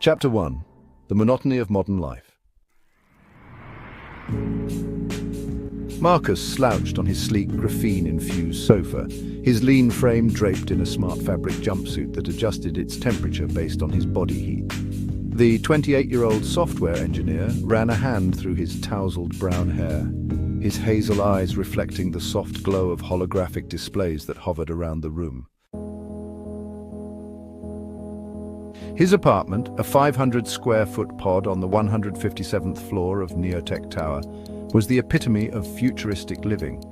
Chapter 1. The Monotony of Modern Life. Marcus slouched on his sleek graphene-infused sofa, his lean frame draped in a smart fabric jumpsuit that adjusted its temperature based on his body heat. The 28-year-old software engineer ran a hand through his tousled brown hair, his hazel eyes reflecting the soft glow of holographic displays that hovered around the room. His apartment, a 500-square-foot pod on the 157th floor of Neotech Tower, was the epitome of futuristic living.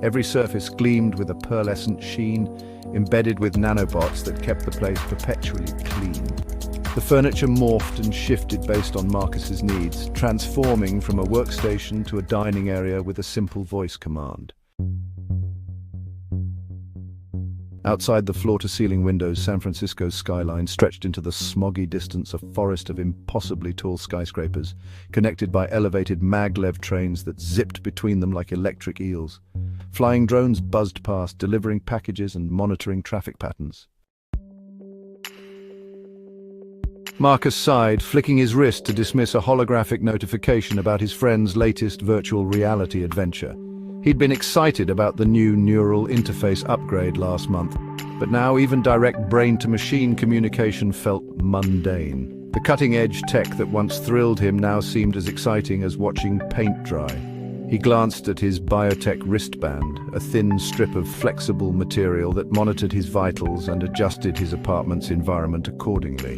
Every surface gleamed with a pearlescent sheen, embedded with nanobots that kept the place perpetually clean. The furniture morphed and shifted based on Marcus's needs, transforming from a workstation to a dining area with a simple voice command. Outside the floor-to-ceiling windows, San Francisco's skyline stretched into the smoggy distance, a forest of impossibly tall skyscrapers, connected by elevated maglev trains that zipped between them like electric eels. Flying drones buzzed past, delivering packages and monitoring traffic patterns. Marcus sighed, flicking his wrist to dismiss a holographic notification about his friend's latest virtual reality adventure. He'd been excited about the new neural interface upgrade last month, but now even direct brain-to-machine communication felt mundane. The cutting-edge tech that once thrilled him now seemed as exciting as watching paint dry. He glanced at his biotech wristband, a thin strip of flexible material that monitored his vitals and adjusted his apartment's environment accordingly.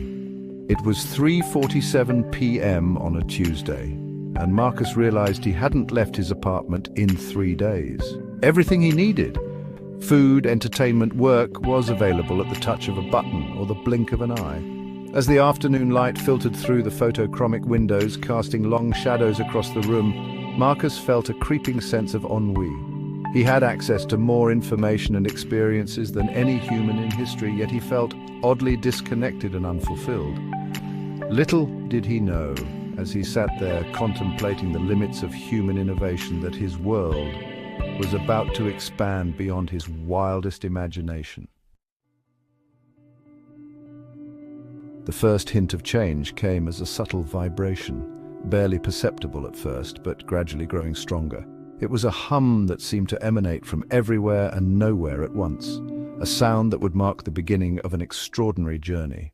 It was 3:47 p.m. on a Tuesday, and Marcus realized he hadn't left his apartment in 3 days. Everything he needed, food, entertainment, work, was available at the touch of a button or the blink of an eye. As the afternoon light filtered through the photochromic windows, casting long shadows across the room, Marcus felt a creeping sense of ennui. He had access to more information and experiences than any human in history, yet he felt oddly disconnected and unfulfilled. Little did he know, as he sat there contemplating the limits of human innovation, that his world was about to expand beyond his wildest imagination. The first hint of change came as a subtle vibration, barely perceptible at first, but gradually growing stronger. It was a hum that seemed to emanate from everywhere and nowhere at once, a sound that would mark the beginning of an extraordinary journey.